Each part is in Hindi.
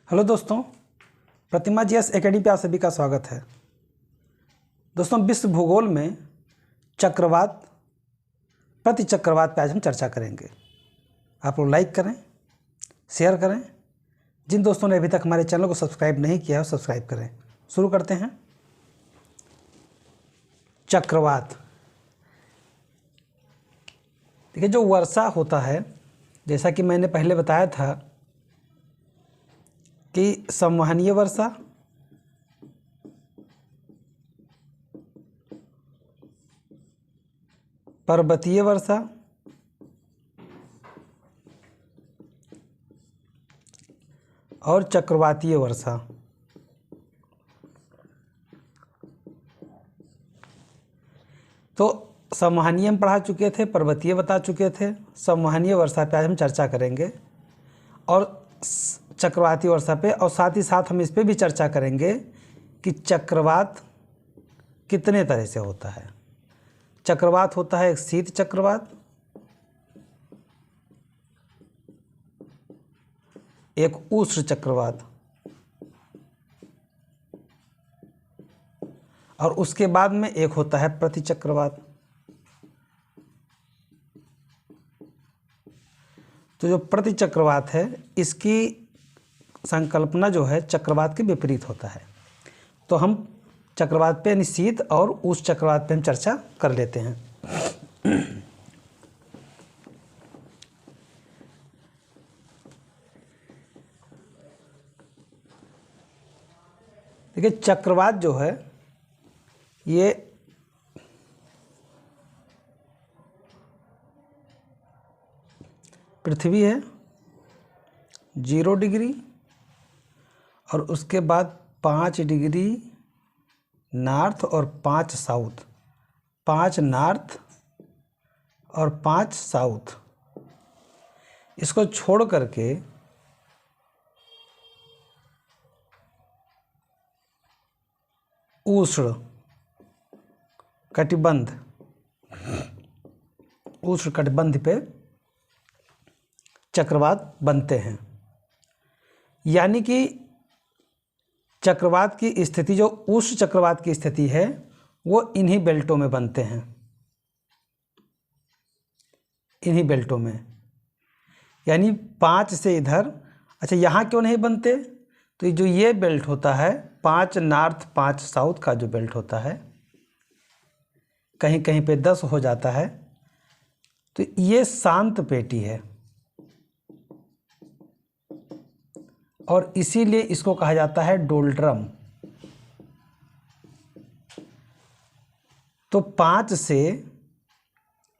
हेलो दोस्तों, प्रतिमा जीएस एकेडमी पे आप सभी का स्वागत है। दोस्तों, विश्व भूगोल में चक्रवात, प्रति चक्रवात पे आज हम चर्चा करेंगे। आप लोग लाइक करें, शेयर करें। जिन दोस्तों ने अभी तक हमारे चैनल को सब्सक्राइब नहीं किया है, सब्सक्राइब करें। शुरू करते हैं। चक्रवात, देखिए, जो वर्षा होता है, जैसा कि मैंने पहले बताया था कि संवहनीय वर्षा, पर्वतीय वर्षा और चक्रवातीय वर्षा। तो संवहनीय हम पढ़ा चुके थे, पर्वतीय बता चुके थे। संवहनीय वर्षा पे आज हम चर्चा करेंगे और चक्रवाती वर्षा पे, और साथ ही साथ हम इस पे भी चर्चा करेंगे कि चक्रवात कितने तरह से होता है। चक्रवात होता है एक शीत चक्रवात, एक उष्ण चक्रवात, और उसके बाद में एक होता है प्रति चक्रवात। तो जो प्रति चक्रवात है, इसकी संकल्पना जो है चक्रवात के विपरीत होता है। तो हम चक्रवात पे यानी शीत और उस चक्रवात पे हम चर्चा कर लेते हैं। देखिए, चक्रवात जो है ये पृथ्वी है 0 डिग्री, और उसके बाद 5 डिग्री नॉर्थ और 5 साउथ, 5 नॉर्थ और 5 साउथ, इसको छोड़ करके उष्ण कटिबंध, उष्ण कटिबंध पे चक्रवात बनते हैं। यानी कि चक्रवात की स्थिति, जो उष्ण चक्रवात की स्थिति है, वो इन्हीं बेल्टों में बनते हैं, इन्हीं बेल्टों में। यानी 5 से इधर, अच्छा यहाँ क्यों नहीं बनते? तो जो ये बेल्ट होता है 5 नॉर्थ 5 साउथ का जो बेल्ट होता है, कहीं कहीं पे 10 हो जाता है, तो ये शांत पेटी है, और इसीलिए इसको कहा जाता है डोल्ड्रम। तो 5 से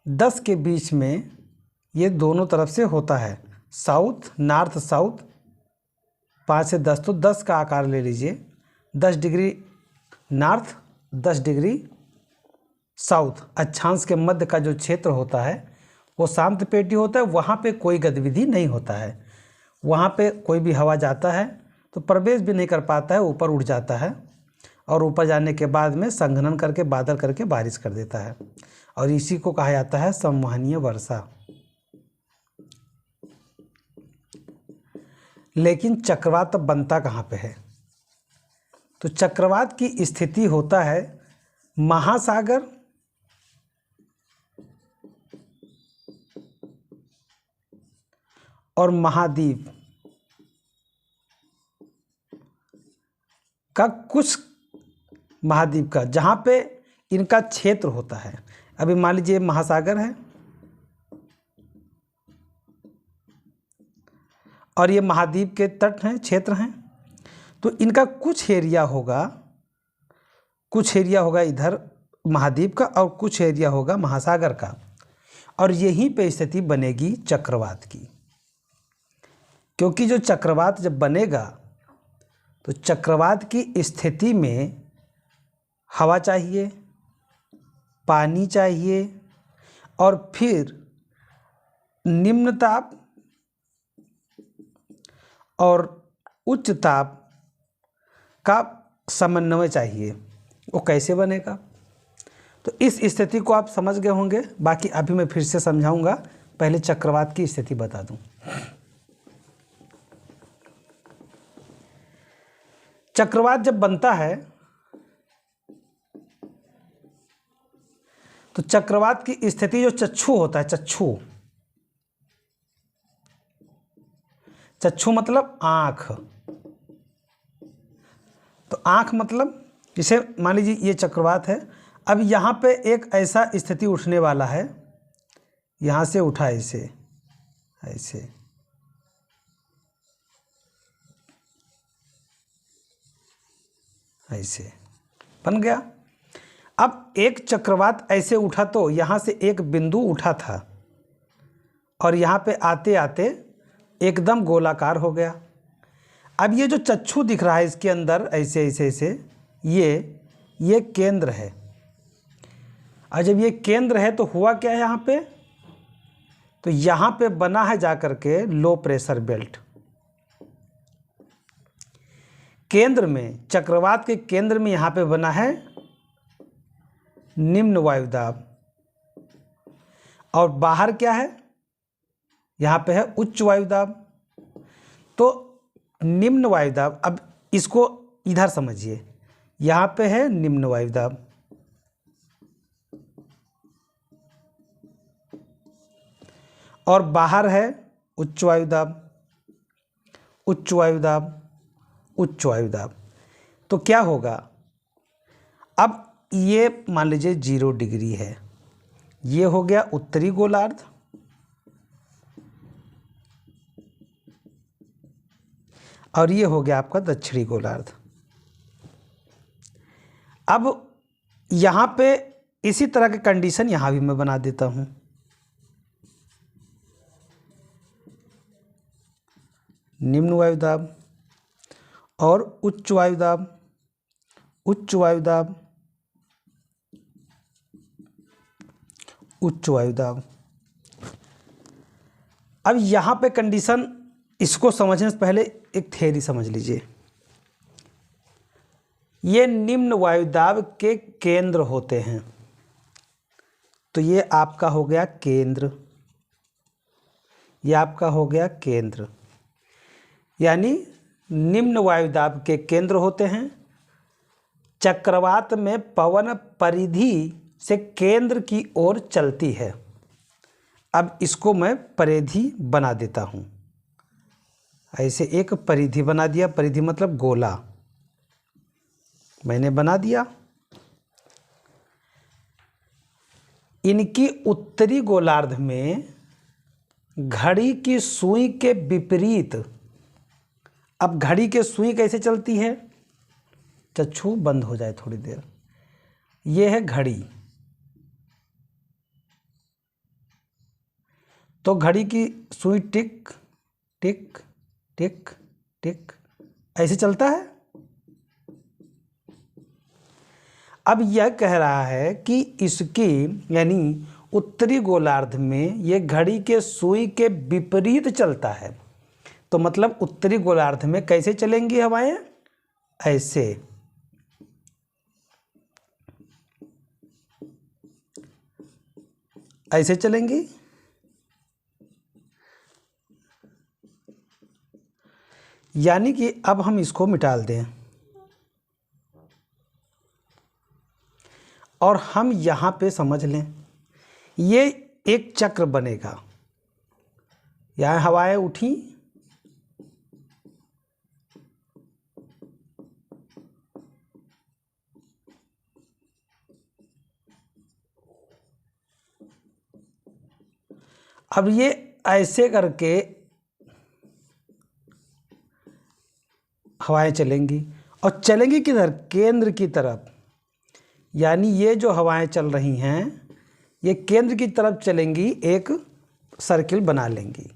10 के बीच में ये दोनों तरफ से होता है, साउथ नॉर्थ साउथ। 5 से 10, तो 10 का आकार ले लीजिए, 10 डिग्री नॉर्थ, 10 डिग्री साउथ। अक्षांश के मध्य का जो क्षेत्र होता है वो शांत पेटी होता है। वहाँ पे कोई गतिविधि नहीं होता है, वहाँ पे कोई भी हवा जाता है तो प्रवेश भी नहीं कर पाता है, ऊपर उड़ जाता है, और ऊपर जाने के बाद में संघनन करके बादल करके बारिश कर देता है, और इसी को कहा जाता है संवहनीय वर्षा। लेकिन चक्रवात अब बनता कहाँ पे है? तो चक्रवात की स्थिति होता है महासागर और महाद्वीप का, कुछ महाद्वीप का, जहाँ पे इनका क्षेत्र होता है। अभी मान लीजिए महासागर है और ये महाद्वीप के तट हैं, क्षेत्र हैं, तो इनका कुछ एरिया होगा, कुछ एरिया होगा इधर महाद्वीप का और कुछ एरिया होगा महासागर का, और यहीं पे स्थिति बनेगी चक्रवात की। क्योंकि जो चक्रवात जब बनेगा तो चक्रवात की स्थिति में हवा चाहिए, पानी चाहिए, और फिर निम्न ताप और उच्च ताप का समन्वय चाहिए। वो कैसे बनेगा? तो इस स्थिति को आप समझ गए होंगे, बाकी अभी मैं फिर से समझाऊंगा। पहले चक्रवात की स्थिति बता दूं। चक्रवात जब बनता है तो चक्रवात की स्थिति जो चक्षु होता है, चक्षु, चक्षु मतलब आँख। तो आँख मतलब जैसे मान लीजिए ये चक्रवात है, अब यहाँ पे एक ऐसा स्थिति उठने वाला है, यहाँ से उठा ऐसे ऐसे, ऐसे बन गया। अब एक चक्रवात ऐसे उठा तो यहाँ से एक बिंदु उठा था और यहाँ पे आते आते एकदम गोलाकार हो गया। अब ये जो चक्षु दिख रहा है इसके अंदर ऐसे ऐसे ऐसे, ये केंद्र है। और जब ये केंद्र है तो हुआ क्या है यहाँ पे, तो यहाँ पे बना है जाकर के लो प्रेशर बेल्ट। केंद्र में, चक्रवात के केंद्र में यहाँ पे बना है निम्न वायुदाब, और बाहर क्या है, यहाँ पे है उच्च वायुदाब। तो निम्न वायुदाब, अब इसको इधर समझिए, यहाँ पे है निम्न वायुदाब, और बाहर है उच्च वायुदाब, उच्च वायुदाब, उच्च वायुदाब। तो क्या होगा, अब ये मान लीजिए 0 डिग्री है, ये हो गया उत्तरी गोलार्ध, और ये हो गया आपका दक्षिणी गोलार्ध। अब यहाँ पे इसी तरह के कंडीशन यहाँ भी मैं बना देता हूँ। निम्न वायुदाब और उच्च वायुदाब, उच्च वायुदाब, उच्च वायुदाब। अब यहाँ पे कंडीशन, इसको समझने से पहले एक थ्योरी समझ लीजिए। ये निम्न वायुदाब के केंद्र होते हैं, तो ये आपका हो गया केंद्र, ये आपका हो गया केंद्र, यानी निम्न वायुदाब के केंद्र होते हैं। चक्रवात में पवन परिधि से केंद्र की ओर चलती है। अब इसको मैं परिधि बना देता हूँ, ऐसे एक परिधि बना दिया, परिधि मतलब गोला मैंने बना दिया। इनकी उत्तरी गोलार्ध में घड़ी की सुई के विपरीत, अब घड़ी के सुई कैसे चलती है, चक्षु बंद हो जाए थोड़ी देर, ये है घड़ी। तो घड़ी की सुई टिक टिक टिक टिक ऐसे चलता है। अब यह कह रहा है कि इसकी यानी उत्तरी गोलार्ध में ये घड़ी के सुई के विपरीत चलता है। तो मतलब उत्तरी गोलार्ध में कैसे चलेंगी हवाएं, ऐसे, ऐसे चलेंगी। यानी कि अब हम इसको मिटा दें और हम यहाँ पे समझ लें, ये एक चक्र बनेगा। यहाँ हवाएं उठी, अब ये ऐसे करके हवाएं चलेंगी, और चलेंगी किधर, केंद्र की तरफ। यानी ये जो हवाएं चल रही हैं ये केंद्र की तरफ चलेंगी, एक सर्किल बना लेंगी।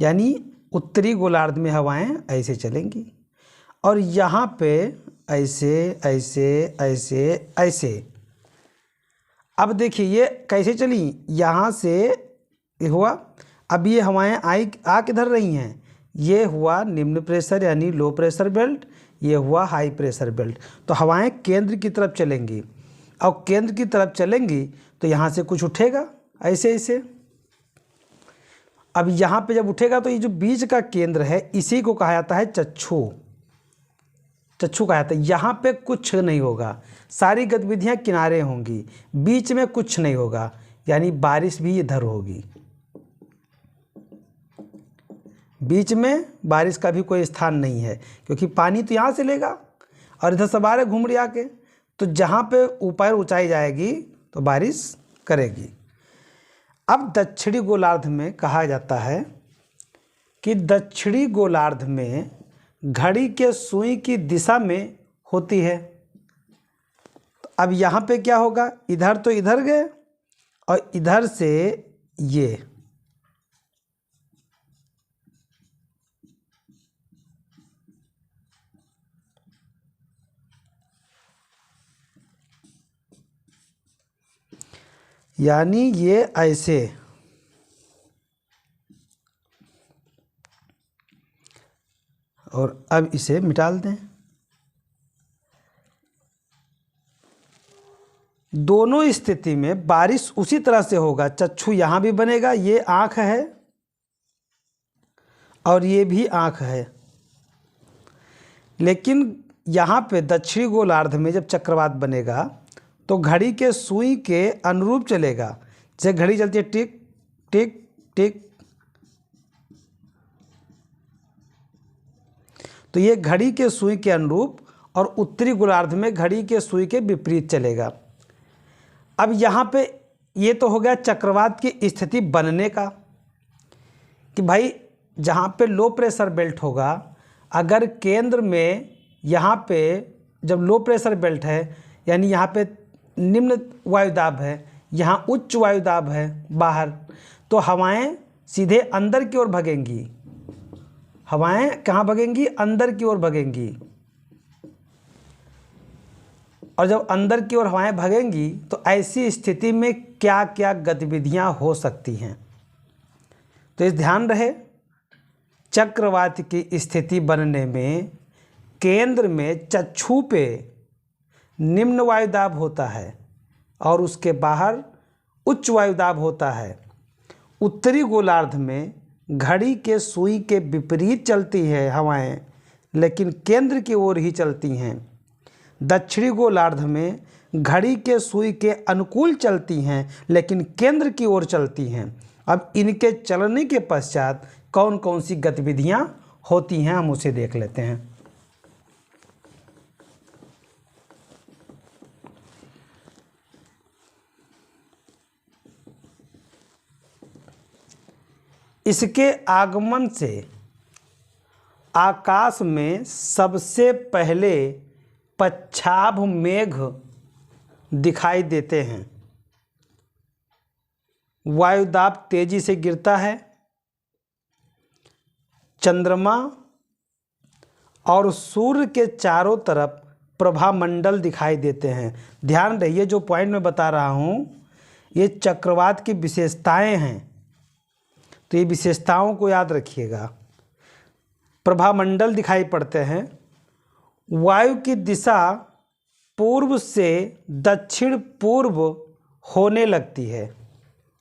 यानी उत्तरी गोलार्ध में हवाएं ऐसे चलेंगी, और यहाँ पे ऐसे ऐसे ऐसे ऐसे। अब देखिए ये कैसे चली, यहाँ से ये हुआ, अब ये हवाएं आ किधर रही हैं, ये हुआ निम्न प्रेशर यानी लो प्रेशर बेल्ट, ये हुआ हाई प्रेशर बेल्ट। तो हवाएं केंद्र की तरफ चलेंगी, और केंद्र की तरफ चलेंगी तो यहाँ से कुछ उठेगा ऐसे ऐसे। अब यहाँ पे जब उठेगा तो ये जो बीच का केंद्र है इसी को कहा जाता है चक्षु। चक्षु कहा जाता है। यहाँ पे कुछ नहीं होगा, सारी गतिविधियाँ किनारे होंगी, बीच में कुछ नहीं होगा, यानी बारिश भी इधर होगी। बीच में बारिश का भी कोई स्थान नहीं है, क्योंकि पानी तो यहाँ से लेगा और इधर सब आ रहे घूम रिया के, तो जहाँ पे ऊपर ऊंचाई जाएगी तो बारिश करेगी। अब दक्षिणी गोलार्ध में कहा जाता है कि दक्षिणी गोलार्ध में घड़ी के सुई की दिशा में होती है। तो अब यहाँ पे क्या होगा, इधर तो इधर गए और इधर से ये, यानी ये ऐसे, और अब इसे मिटा दें। दोनों स्थिति में बारिश उसी तरह से होगा। चक्षु यहाँ भी बनेगा, ये आँख है और ये भी आँख है, लेकिन यहाँ पे दक्षिणी गोलार्ध में जब चक्रवात बनेगा तो घड़ी के सुई के अनुरूप चलेगा। जैसे घड़ी चलती है टिक टिक टिक, तो ये घड़ी के सुई के अनुरूप, और उत्तरी गोलार्ध में घड़ी के सुई के विपरीत चलेगा। अब यहाँ पे ये तो हो गया चक्रवात की स्थिति बनने का, कि भाई जहाँ पे लो प्रेशर बेल्ट होगा, अगर केंद्र में यहाँ पे जब लो प्रेशर बेल्ट है, यानी यहाँ पे निम्न वायुदाब है, यहाँ उच्च वायुदाब है बाहर, तो हवाएं सीधे अंदर की ओर भगेंगी। हवाएं कहाँ भगेंगी, अंदर की ओर भगेंगी। और जब अंदर की ओर हवाएं भगेंगी तो ऐसी स्थिति में क्या क्या गतिविधियां हो सकती हैं, तो इस ध्यान रहे, चक्रवात की स्थिति बनने में केंद्र में चक्षु पे निम्न वायुदाब होता है और उसके बाहर उच्च वायुदाब होता है। उत्तरी गोलार्ध में घड़ी के सुई के विपरीत चलती है हवाएं, लेकिन केंद्र की ओर ही चलती हैं। दक्षिणी गोलार्ध में घड़ी के सुई के अनुकूल चलती हैं, लेकिन केंद्र की ओर चलती हैं। अब इनके चलने के पश्चात कौन कौन सी गतिविधियां होती हैं, हम उसे देख लेते हैं। इसके आगमन से आकाश में सबसे पहले पच्छाभ मेघ दिखाई देते हैं। वायुदाब तेजी से गिरता है, चंद्रमा और सूर्य के चारों तरफ प्रभामंडल दिखाई देते हैं। ध्यान रहिए, जो पॉइंट मैं बता रहा हूँ ये चक्रवात की विशेषताएं हैं, तो ये विशेषताओं को याद रखिएगा। प्रभामंडल दिखाई पड़ते हैं, वायु की दिशा पूर्व से दक्षिण पूर्व होने लगती है।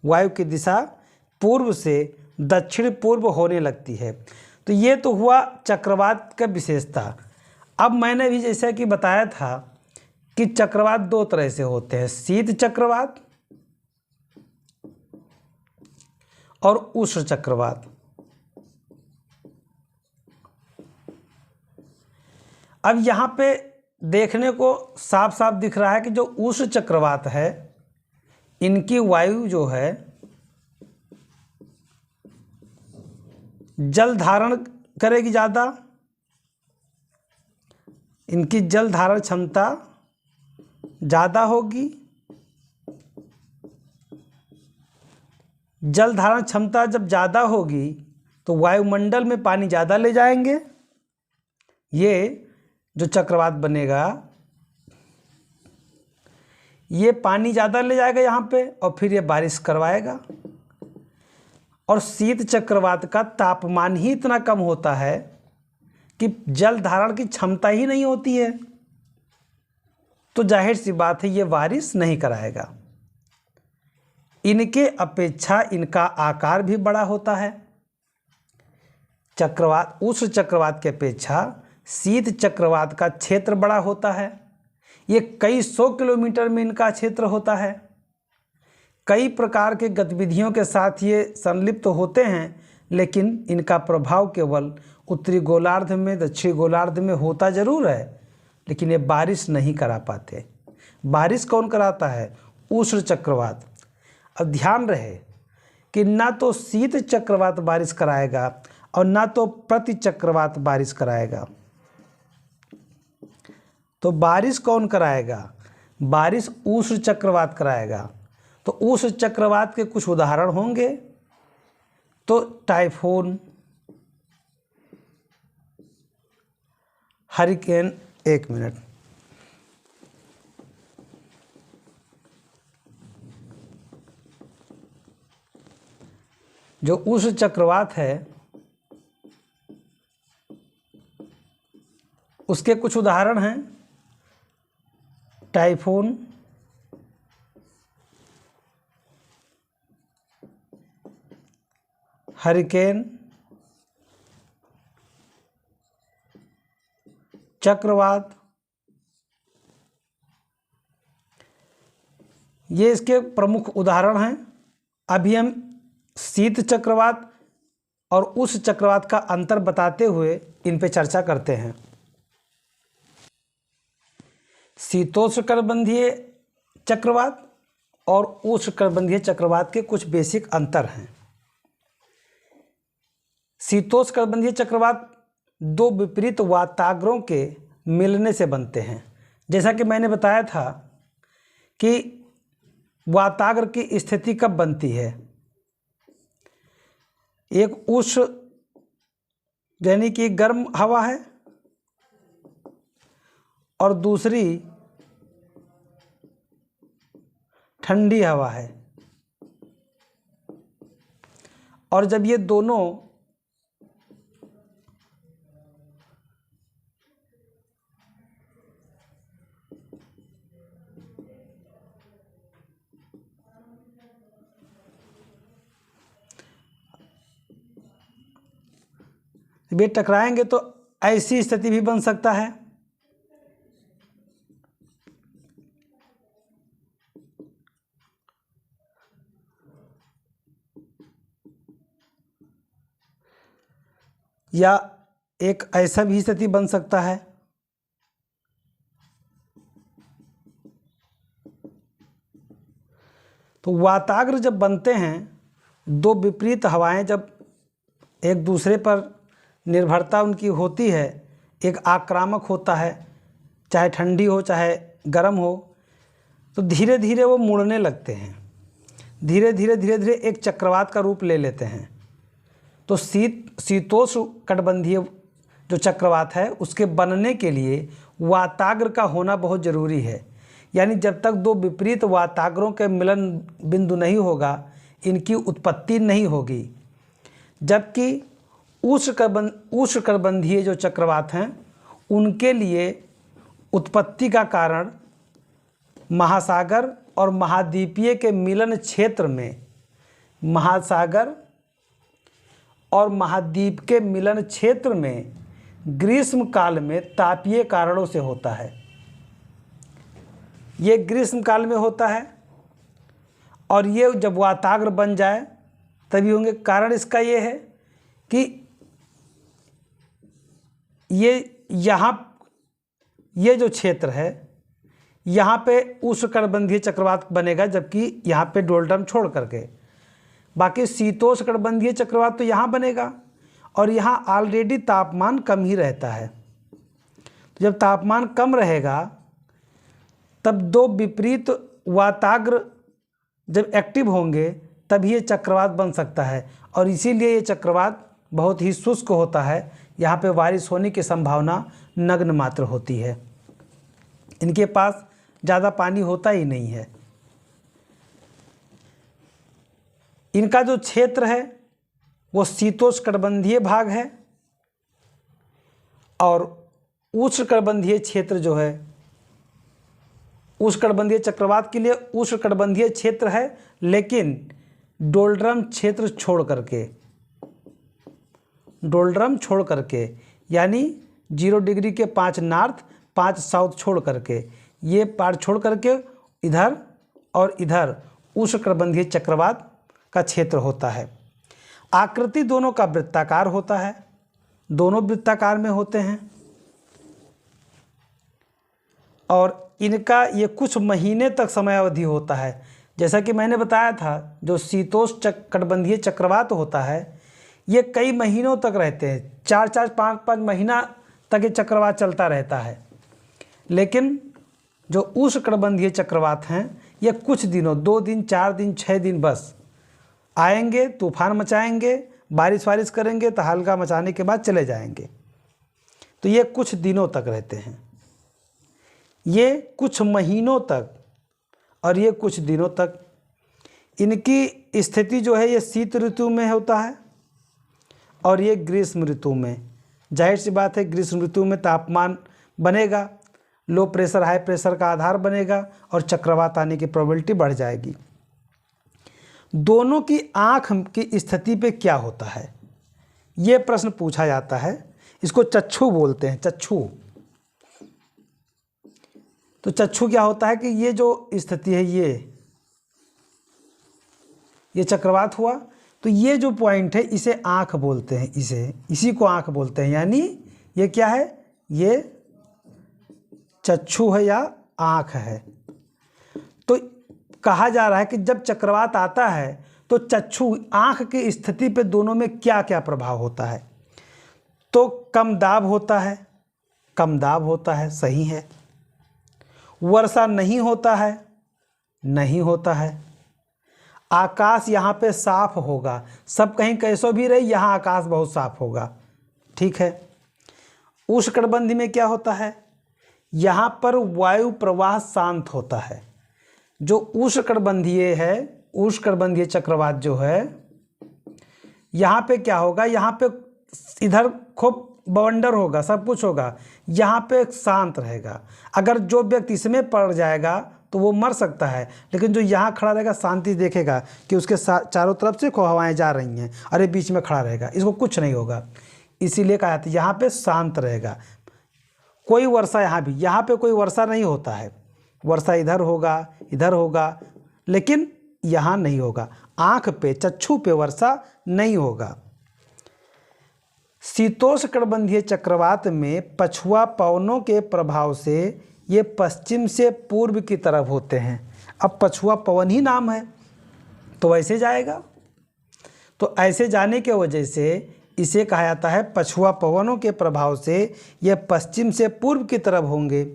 वायु की दिशा पूर्व से दक्षिण पूर्व होने लगती है। तो ये तो हुआ चक्रवात का विशेषता। अब मैंने भी जैसा कि बताया था कि चक्रवात दो तरह से होते हैं, शीत चक्रवात और उष्ण चक्रवात। अब यहाँ पे देखने को साफ साफ दिख रहा है कि जो उष्ण चक्रवात है, इनकी वायु जो है जल धारण करेगी ज़्यादा, इनकी जल धारण क्षमता ज़्यादा होगी। जल धारण क्षमता जब ज़्यादा होगी तो वायुमंडल में पानी ज़्यादा ले जाएंगे। ये जो चक्रवात बनेगा ये पानी ज़्यादा ले जाएगा यहाँ पे और फिर ये बारिश करवाएगा। और शीत चक्रवात का तापमान ही इतना कम होता है कि जल धारण की क्षमता ही नहीं होती है, तो जाहिर सी बात है ये बारिश नहीं कराएगा। इनके अपेक्षा इनका आकार भी बड़ा होता है। चक्रवात, उष्ण चक्रवात की अपेक्षा शीत चक्रवात का क्षेत्र बड़ा होता है। ये कई 100 किलोमीटर में इनका क्षेत्र होता है। कई प्रकार के गतिविधियों के साथ ये संलिप्त होते हैं, लेकिन इनका प्रभाव केवल उत्तरी गोलार्ध में, दक्षिणी गोलार्ध में होता जरूर है, लेकिन ये बारिश नहीं करा पाते। बारिश कौन कराता है? उष्ण चक्रवात। अब ध्यान रहे कि ना तो शीत चक्रवात बारिश कराएगा और ना तो प्रति चक्रवात बारिश कराएगा। तो बारिश कौन कराएगा? बारिश उष्ण चक्रवात कराएगा। तो उष्ण चक्रवात के कुछ उदाहरण होंगे, तो टाइफून, हरिकेन। एक मिनट, जो उष्ण चक्रवात है उसके कुछ उदाहरण हैं, टाइफून, हरिकेन, चक्रवात। ये इसके प्रमुख उदाहरण हैं। अभी हम शीत चक्रवात और उष्ण चक्रवात का अंतर बताते हुए इन पे चर्चा करते हैं। शीतोष्णकटिबंधीय चक्रवात और उष्णकटिबंधीय चक्रवात के कुछ बेसिक अंतर हैं। शीतोष्णकटिबंधीय चक्रवात दो विपरीत वाताग्रों के मिलने से बनते हैं। जैसा कि मैंने बताया था कि वाताग्र की स्थिति कब बनती है? एक उष्ण यानी कि गर्म हवा है और दूसरी ठंडी हवा है, और जब ये दोनों वे टकराएंगे तो ऐसी स्थिति भी बन सकता है। या एक ऐसा भी स्थिति बन सकता है तो वाताग्र जब बनते हैं, दो विपरीत हवाएं जब एक दूसरे पर निर्भरता उनकी होती है, एक आक्रामक होता है, चाहे ठंडी हो चाहे गर्म हो, तो धीरे धीरे वो मुड़ने लगते हैं, धीरे धीरे एक चक्रवात का रूप ले लेते हैं। तो शीतोष्ण कटिबंधीय जो चक्रवात है उसके बनने के लिए वाताग्र का होना बहुत ज़रूरी है। यानी जब तक दो विपरीत वाताग्रों के मिलन बिंदु नहीं होगा, इनकी उत्पत्ति नहीं होगी। जबकि उष्णकटिबंधीय जो चक्रवात हैं उनके लिए उत्पत्ति का कारण महासागर और महाद्वीपीय के मिलन क्षेत्र में, महासागर और महाद्वीप के मिलन क्षेत्र में ग्रीष्म काल में तापीय कारणों से होता है। ये ग्रीष्म काल में होता है और ये जब वाताग्र बन जाए तभी होंगे। कारण इसका ये है कि ये जो क्षेत्र है यहाँ पे उष्णकटिबंधीय चक्रवात बनेगा, जबकि यहाँ पे डोलटम छोड़ करके बाकी शीतोष्णकटिबंधीय चक्रवात तो यहाँ बनेगा और यहाँ ऑलरेडी तापमान कम ही रहता है। तो जब तापमान कम रहेगा तब दो विपरीत वाताग्र जब एक्टिव होंगे तभी ये चक्रवात बन सकता है, और इसीलिए ये चक्रवात बहुत ही शुष्क होता है। यहाँ पे बारिश होने की संभावना नगण्य मात्र होती है। इनके पास ज़्यादा पानी होता ही नहीं है। इनका जो क्षेत्र है वो शीतोष्णकटिबंधीय भाग है और उष्णकटिबंधीय क्षेत्र जो है, उष्णकटिबंधीय चक्रवात के लिए उष्णकटिबंधीय क्षेत्र है, लेकिन डोल्ड्रम क्षेत्र छोड़ करके, डोल्ड्रम छोड़ करके, यानी 0 डिग्री के 5 नॉर्थ 5 साउथ छोड़ करके, ये पार्ट छोड़ करके इधर और इधर उष्णकटिबंधीय चक्रवात का क्षेत्र होता है। आकृति दोनों का वृत्ताकार होता है, दोनों वृत्ताकार में होते हैं और इनका ये कुछ महीने तक समय अवधि होता है। जैसा कि मैंने बताया था, जो शीतोष्ण कटिबंधीय चक्रवात होता है ये कई महीनों तक रहते हैं, 4-4, 5-5 महीना तक ये चक्रवात चलता रहता है। लेकिन जो उष्णकटिबंधीय चक्रवात हैं ये कुछ दिनों, 2 दिन, 4 दिन, 6 दिन बस आएंगे, तूफान मचाएंगे, बारिश वारिश करेंगे तो हल्का मचाने के बाद चले जाएंगे। तो ये कुछ दिनों तक रहते हैं, ये कुछ महीनों तक और ये कुछ दिनों तक। इनकी स्थिति जो है ये शीत ऋतु में होता है और ये ग्रीष्म ऋतु में। जाहिर सी बात है ग्रीष्म ऋतु में तापमान बनेगा, लो प्रेशर हाई प्रेशर का आधार बनेगा और चक्रवात आने की प्रोबेबिलिटी बढ़ जाएगी। दोनों की आँख की स्थिति पे क्या होता है, ये प्रश्न पूछा जाता है। इसको चक्षु बोलते हैं, चक्षु। तो चक्षु क्या होता है कि ये जो स्थिति है, ये चक्रवात हुआ तो ये जो पॉइंट है इसे आँख बोलते हैं, इसी को आँख बोलते हैं। यानी ये क्या है, ये चक्षु है या आँख है। तो कहा जा रहा है कि जब चक्रवात आता है तो चक्षु आँख की स्थिति पे दोनों में क्या क्या प्रभाव होता है। तो कम दाब होता है, कम दाब होता है, सही है। वर्षा नहीं होता है, नहीं होता है। आकाश यहाँ पे साफ होगा, सब कहीं कैसो भी रही यहाँ आकाश बहुत साफ होगा, ठीक है। उष्णकटिबंध में क्या होता है, यहाँ पर वायु प्रवाह शांत होता है। जो उष्णकटिबंधीय है, उष्णकटिबंधीय चक्रवात जो है, यहाँ पे क्या होगा, यहाँ पे इधर खूब बवंडर होगा, सब कुछ होगा, यहाँ पे शांत रहेगा। अगर जो व्यक्ति इसमें पड़ जाएगा तो वो मर सकता है, लेकिन जो यहाँ खड़ा रहेगा शांति देखेगा कि उसके चारों तरफ से हवाएं जा रही हैं, अरे बीच में खड़ा रहेगा, इसको कुछ नहीं होगा। इसीलिए कहा जाता है यहाँ पे शांत रहेगा। कोई वर्षा यहाँ पे कोई वर्षा नहीं होता है, वर्षा इधर होगा, लेकिन यहाँ नहीं होगा। आँख पे, चक्षु पे वर्षा नहीं होगा। शीतोष्ण कटिबंधीय चक्रवात में पछुआ पवनों के प्रभाव से ये पश्चिम से पूर्व की तरफ होते हैं। अब पछुआ पवन ही नाम है तो वैसे जाएगा, तो ऐसे जाने के वजह से इसे कहा जाता है पछुआ पवनों के प्रभाव से ये पश्चिम से पूर्व की तरफ होंगे।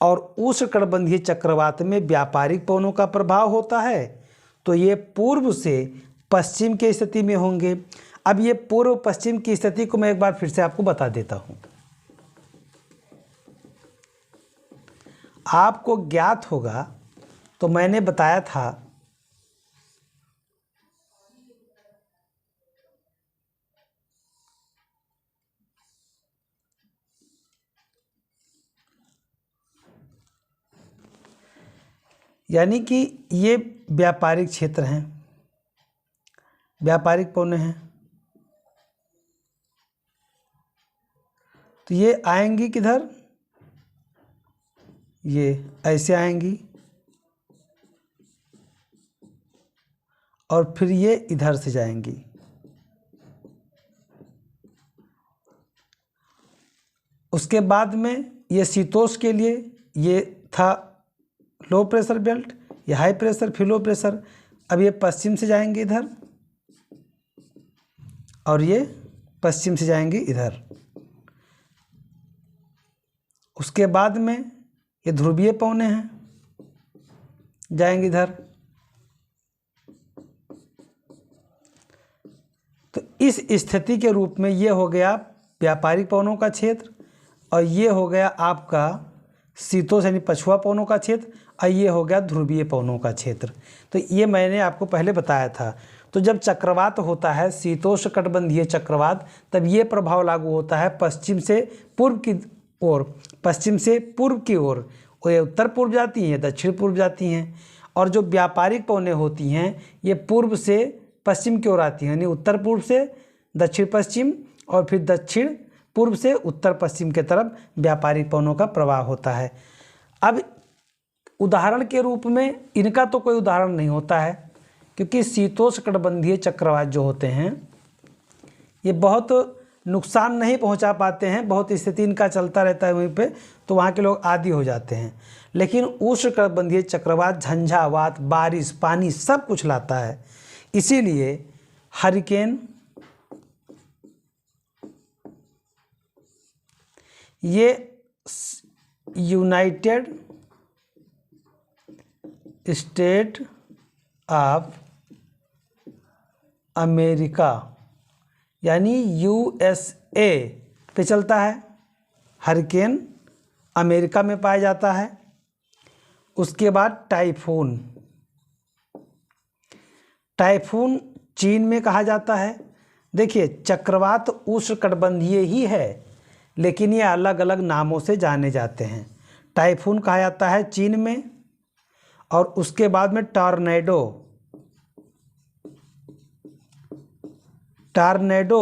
और उष्णकटिबंधीय चक्रवात में व्यापारिक पवनों का प्रभाव होता है तो ये पूर्व से पश्चिम की स्थिति में होंगे। अब ये पूर्व पश्चिम की स्थिति को मैं एक बार फिर से आपको बता देता हूँ। आपको ज्ञात होगा तो मैंने बताया था यानी कि ये व्यापारिक क्षेत्र हैं, व्यापारिक पवनें हैं, तो ये आएंगी किधर, ये ऐसे आएंगी और फिर ये इधर से जाएंगी। उसके बाद में ये शीतोष्ण के लिए ये था लो प्रेशर बेल्ट, ये हाई प्रेशर, फिर लो प्रेशर। अब ये पश्चिम से जाएंगे इधर और ये पश्चिम से जाएंगे इधर। उसके बाद में ये ध्रुवीय पवनें हैं, जाएंगे इधर। तो इस स्थिति के रूप में ये हो गया व्यापारिक पवनों का क्षेत्र और ये हो गया आपका शीतोष्ण यानी पछुआ पवनों का क्षेत्र और ये हो गया ध्रुवीय पवनों का क्षेत्र। तो ये मैंने आपको पहले बताया था। तो जब चक्रवात होता है शीतोष्ण कटिबंधीय चक्रवात, तब ये प्रभाव लागू होता है पश्चिम से पूर्व की ओर, पश्चिम से पूर्व की ओर। ये उत्तर पूर्व जाती हैं, दक्षिण पूर्व जाती हैं। और जो व्यापारिक पवनें होती हैं ये पूर्व से पश्चिम की ओर आती हैं, यानी उत्तर पूर्व से दक्षिण पश्चिम और फिर दक्षिण पूर्व से उत्तर पश्चिम के तरफ व्यापारिक पवनों का प्रवाह होता है। अब उदाहरण के रूप में इनका तो कोई उदाहरण नहीं होता है, क्योंकि शीतोष्णकटिबंधीय चक्रवात जो होते हैं ये बहुत नुकसान नहीं पहुंचा पाते हैं, बहुत स्थिति इनका चलता रहता है वहीं पे, तो वहाँ के लोग आदी हो जाते हैं। लेकिन उष्णकटिबंधीय चक्रवात झंझावात, बारिश, पानी सब कुछ लाता है। इसीलिए हरिकेन ये यूनाइटेड स्टेट ऑफ अमेरिका यानी यूएसए पे चलता है। हरिकेन अमेरिका में पाया जाता है। उसके बाद टाइफून, टाइफून चीन में कहा जाता है। देखिए चक्रवात उष्णकटिबंधीय ही है, लेकिन ये अलग अलग नामों से जाने जाते हैं। टाइफून कहा जाता है चीन में, और उसके बाद में टॉर्नेडो, टॉर्नेडो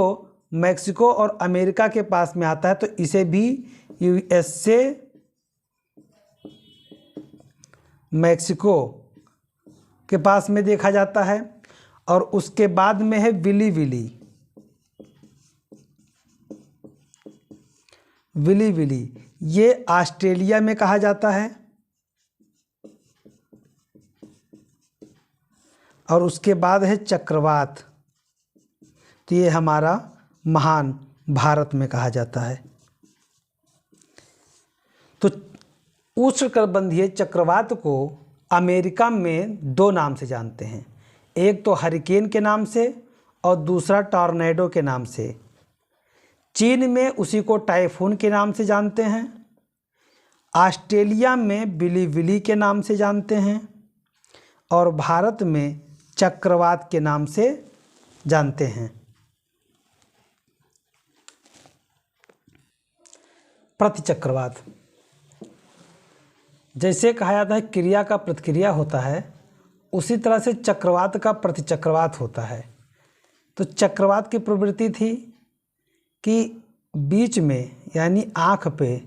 मैक्सिको और अमेरिका के पास में आता है, तो इसे भी यूएसए मैक्सिको के पास में देखा जाता है। और उसके बाद में है विली विली, विली विली ये ऑस्ट्रेलिया में कहा जाता है। और उसके बाद है चक्रवात, तो ये हमारा महान भारत में कहा जाता है। तो उष्णकटिबंधीय चक्रवात को अमेरिका में दो नाम से जानते हैं, एक तो हरिकेन के नाम से और दूसरा टॉर्नेडो के नाम से। चीन में उसी को टाइफून के नाम से जानते हैं, ऑस्ट्रेलिया में बिली विली के नाम से जानते हैं, और भारत में चक्रवात के नाम से जानते हैं। प्रतिचक्रवात, जैसे कहा जाता है क्रिया का प्रतिक्रिया होता है, उसी तरह से चक्रवात का प्रतिचक्रवात होता है। तो चक्रवात की प्रवृत्ति थी कि बीच में यानी आँख पे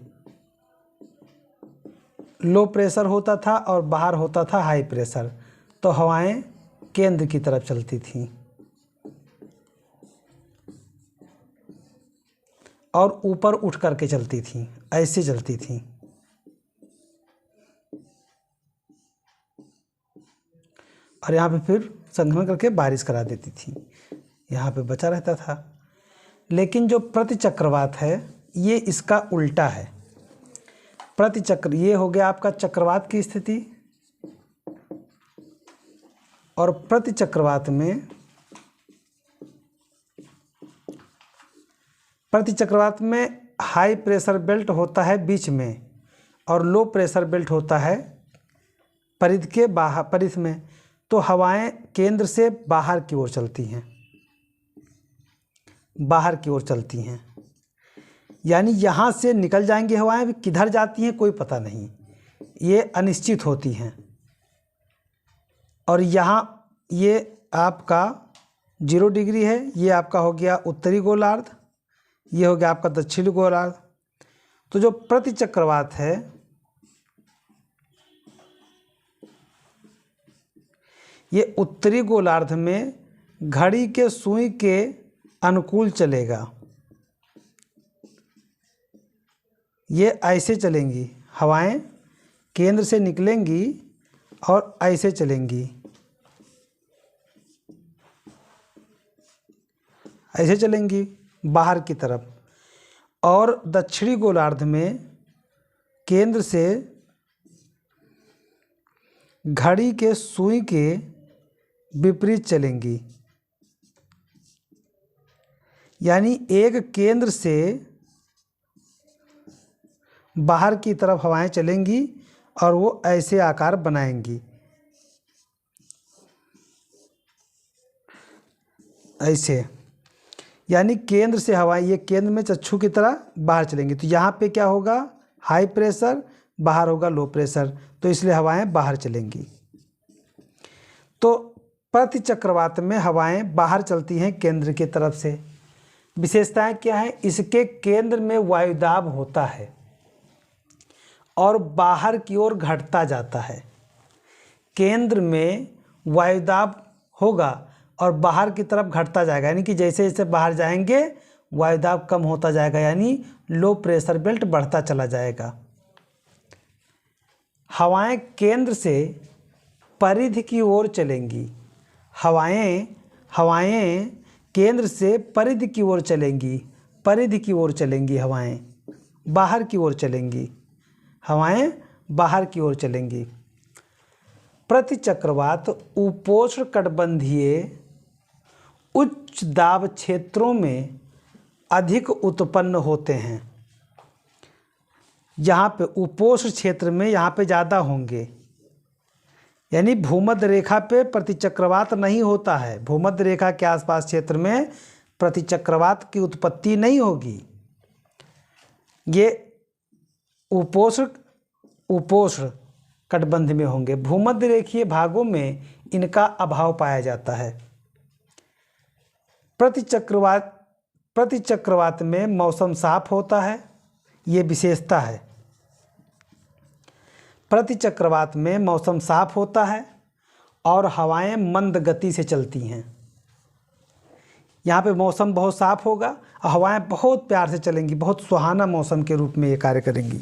लो प्रेशर होता था और बाहर होता था हाई प्रेशर, तो हवाएं केंद्र की तरफ चलती थीं और ऊपर उठ करके चलती थीं, ऐसे चलती थीं। और यहाँ पे फिर संघनन करके बारिश करा देती थी, यहाँ पे बचा रहता था। लेकिन जो प्रतिचक्रवात है ये इसका उल्टा है। प्रतिचक्र ये हो गया आपका चक्रवात की स्थिति, और प्रतिचक्रवात में हाई प्रेशर बेल्ट होता है बीच में और लो प्रेशर बेल्ट होता है परिध के बाहर, परिध में। तो हवाएं केंद्र से बाहर की ओर चलती हैं, बाहर की ओर चलती हैं, यानी यहाँ से निकल जाएंगी हवाएं, किधर जाती हैं कोई पता नहीं, ये अनिश्चित होती हैं। और यहाँ ये आपका 0 डिग्री है, ये आपका हो गया उत्तरी गोलार्ध, ये हो गया आपका दक्षिणी गोलार्ध। तो जो प्रतिचक्रवात है ये उत्तरी गोलार्ध में घड़ी के सुई के अनुकूल चलेगा, ये ऐसे चलेंगी हवाएं, केंद्र से निकलेंगी और ऐसे चलेंगी, ऐसे चलेंगी बाहर की तरफ। और दक्षिणी गोलार्ध में केंद्र से घड़ी के सुई के विपरीत चलेंगी, यानी एक केंद्र से बाहर की तरफ हवाएं चलेंगी और वो ऐसे आकार बनाएंगी, ऐसे, यानी केंद्र से हवाएं ये केंद्र में चक्षु की तरह बाहर चलेंगी। तो यहाँ पे क्या होगा, हाई प्रेशर, बाहर होगा लो प्रेशर, तो इसलिए हवाएं बाहर चलेंगी। तो प्रतिचक्रवात में हवाएं बाहर चलती हैं केंद्र की तरफ से, विशेषताएं क्या हैं? इसके केंद्र में वायुदाब होता है और बाहर की ओर घटता जाता है। केंद्र में वायुदाब होगा और बाहर की तरफ घटता जाएगा, यानी कि जैसे जैसे बाहर जाएंगे वायुदाब कम होता जाएगा, यानी लो प्रेशर बेल्ट बढ़ता चला जाएगा। हवाएं केंद्र से परिधि की ओर चलेंगी। हवाएं केंद्र से परिधि की ओर चलेंगी, परिधि की ओर चलेंगी। हवाएं बाहर की ओर चलेंगी, हवाएं बाहर की ओर चलेंगी। प्रतिचक्रवात उपोष्णकटिबंधीय उच्च दाब क्षेत्रों में अधिक उत्पन्न होते हैं। यहाँ पे उपोष्ण क्षेत्र में यहाँ पे ज़्यादा होंगे, यानी भूमध्य रेखा पे प्रतिचक्रवात नहीं होता है। भूमध्य रेखा के आसपास क्षेत्र में प्रतिचक्रवात की उत्पत्ति नहीं होगी। ये उपोष्ण कटिबंध में होंगे। भूमध्य रेखीय भागों में इनका अभाव पाया जाता है। प्रतिचक्रवात में मौसम साफ होता है, ये विशेषता है। प्रतिचक्रवात में मौसम साफ होता है और हवाएं मंद गति से चलती हैं। यहाँ पे मौसम बहुत साफ होगा और हवाएं बहुत प्यार से चलेंगी, बहुत सुहाना मौसम के रूप में ये कार्य करेंगी।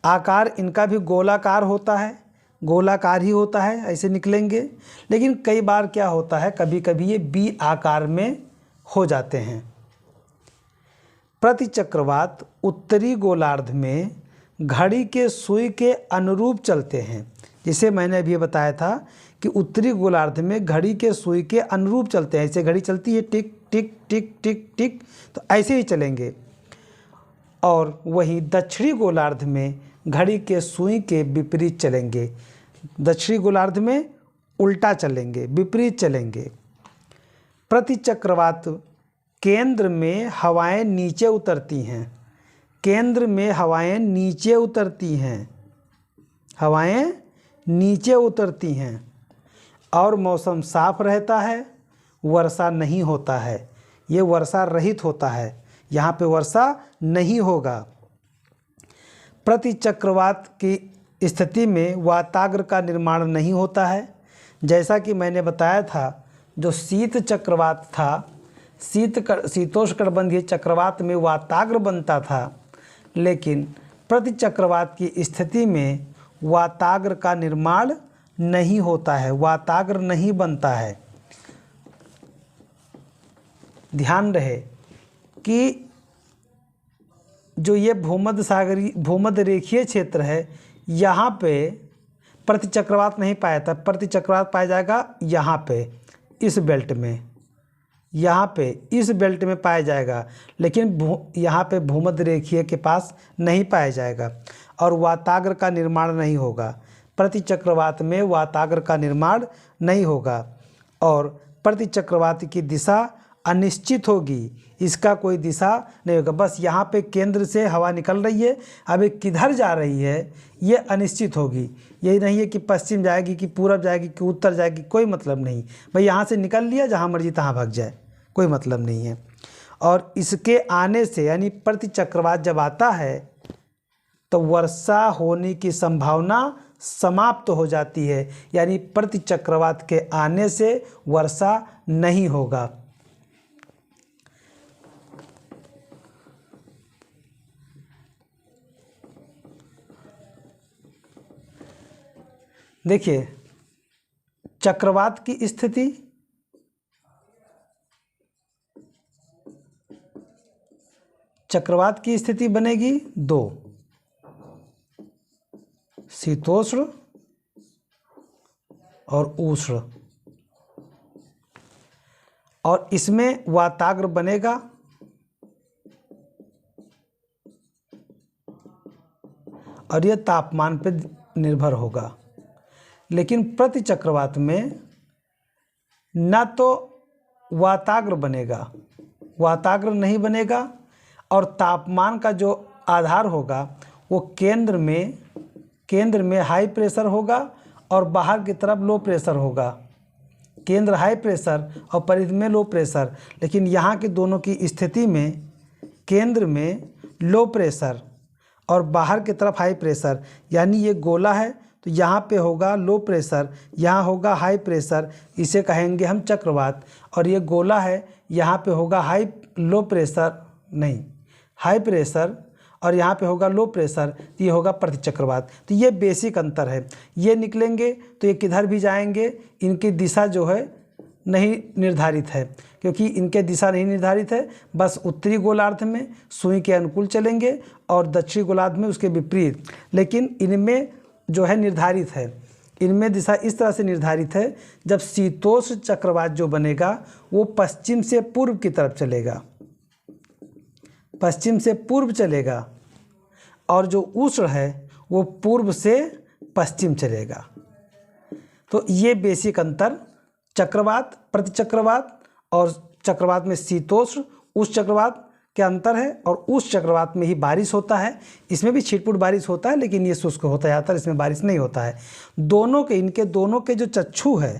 आकार इनका भी गोलाकार होता है, गोलाकार ही होता है, ऐसे निकलेंगे। लेकिन कई बार क्या होता है, कभी कभी ये बी आकार में हो जाते हैं। प्रतिचक्रवात उत्तरी गोलार्ध में घड़ी के सुई के अनुरूप चलते हैं। जिसे मैंने अभी बताया था कि उत्तरी गोलार्ध में घड़ी के सुई के अनुरूप चलते हैं। ऐसे घड़ी चलती है टिक टिक टिक टिक टिक, तो ऐसे ही चलेंगे। और वहीं दक्षिणी गोलार्ध में घड़ी के सुई के विपरीत चलेंगे। दक्षिणी गोलार्ध में उल्टा चलेंगे, विपरीत चलेंगे। प्रतिचक्रवात केंद्र में हवाएं नीचे उतरती हैं, केंद्र में हवाएं नीचे उतरती हैं, हवाएं नीचे उतरती हैं और मौसम साफ रहता है, वर्षा नहीं होता है। ये वर्षा रहित होता है, यहाँ पे वर्षा नहीं होगा। प्रतिचक्रवात की स्थिति में वाताग्र का निर्माण नहीं होता है। जैसा कि मैंने बताया था, जो शीत चक्रवात था, शीतोष्णकटिबंधीय चक्रवात में वाताग्र बनता था, लेकिन प्रतिचक्रवात की स्थिति में वाताग्र का निर्माण नहीं होता है, वाताग्र नहीं बनता है। ध्यान रहे कि जो ये भूमध्य रेखीय क्षेत्र है, यहाँ पे प्रतिचक्रवात नहीं पाया था। प्रतिचक्रवात पाया जाएगा यहाँ पे, इस बेल्ट में, यहाँ पे इस बेल्ट में पाया जाएगा, लेकिन यहाँ पे भूमध्य रेखीय के पास नहीं पाया जाएगा और वाताग्र का निर्माण नहीं होगा। प्रतिचक्रवात में वाताग्र का निर्माण नहीं होगा और प्रतिचक्रवात की दिशा अनिश्चित होगी, इसका कोई दिशा नहीं होगा। बस यहाँ पे केंद्र से हवा निकल रही है, अब ये किधर जा रही है ये अनिश्चित होगी। यही नहीं है कि पश्चिम जाएगी कि पूरब जाएगी कि उत्तर जाएगी, कोई मतलब नहीं। भाई यहाँ से निकल लिया, जहाँ मर्जी तहाँ भाग जाए, कोई मतलब नहीं है। और इसके आने से, यानी प्रतिचक्रवात जब आता है तो वर्षा होने की संभावना समाप्त हो जाती है, यानी प्रतिचक्रवात के आने से वर्षा नहीं होगा। देखिए, चक्रवात की स्थिति, चक्रवात की स्थिति बनेगी दो, शीतोष्ण और उष्ण, और इसमें वाताग्र बनेगा और यह तापमान पर निर्भर होगा। लेकिन प्रतिचक्रवात में न तो वाताग्र बनेगा, वाताग्र नहीं बनेगा, और तापमान का जो आधार होगा वो केंद्र में हाई प्रेशर होगा और बाहर की तरफ लो प्रेशर होगा। केंद्र हाई प्रेशर और परिधि में लो प्रेशर, लेकिन यहाँ के दोनों की स्थिति में केंद्र में लो प्रेशर और बाहर की तरफ हाई प्रेशर, यानी ये गोला है तो यहाँ पे होगा लो प्रेशर, यहाँ होगा हाई प्रेशर, इसे कहेंगे हम चक्रवात। और ये गोला है, यहाँ पे होगा हाई प्रेशर और यहाँ पे होगा लो प्रेशर, तो ये होगा प्रतिचक्रवात। तो ये बेसिक अंतर है। ये निकलेंगे तो ये किधर भी जाएंगे, इनकी दिशा जो है नहीं निर्धारित है, क्योंकि इनके दिशा नहीं निर्धारित है। बस उत्तरी गोलार्ध में सुई के अनुकूल चलेंगे और दक्षिणी गोलार्ध में उसके विपरीत। लेकिन इनमें जो है निर्धारित है, इनमें दिशा इस तरह से निर्धारित है, जब शीतोष्ण चक्रवात जो बनेगा वो पश्चिम से पूर्व की तरफ चलेगा, पश्चिम से पूर्व चलेगा, और जो उष्ण है वो पूर्व से पश्चिम चलेगा। तो ये बेसिक अंतर चक्रवात, प्रतिचक्रवात और चक्रवात में शीतोष्ण उष्ण चक्रवात के अंतर है। और उस चक्रवात में ही बारिश होता है, इसमें भी छिटपुट बारिश होता है, लेकिन ये शुष्क होता है ज़्यादातर, इसमें बारिश नहीं होता है। इनके दोनों के जो चक्षु है,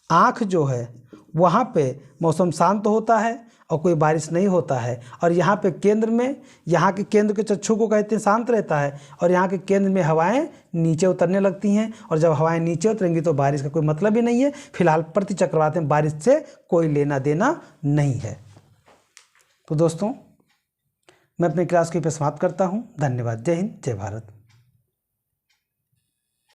आँख जो है, वहाँ पे मौसम शांत होता है और कोई बारिश नहीं होता है। और यहाँ पे केंद्र में, यहाँ के केंद्र के चक्षु को कहते हैं शांत रहता है, और यहाँ के केंद्र में हवाएं नीचे उतरने लगती हैं, और जब हवाएं नीचे उतरेंगी तो बारिश का कोई मतलब ही नहीं है। फिलहाल प्रतिचक्रवात में बारिश से कोई लेना देना नहीं है। तो दोस्तों, मैं अपनी क्लास को यहाँ पे समाप्त करता हूँ। धन्यवाद। जय हिंद, जय भारत।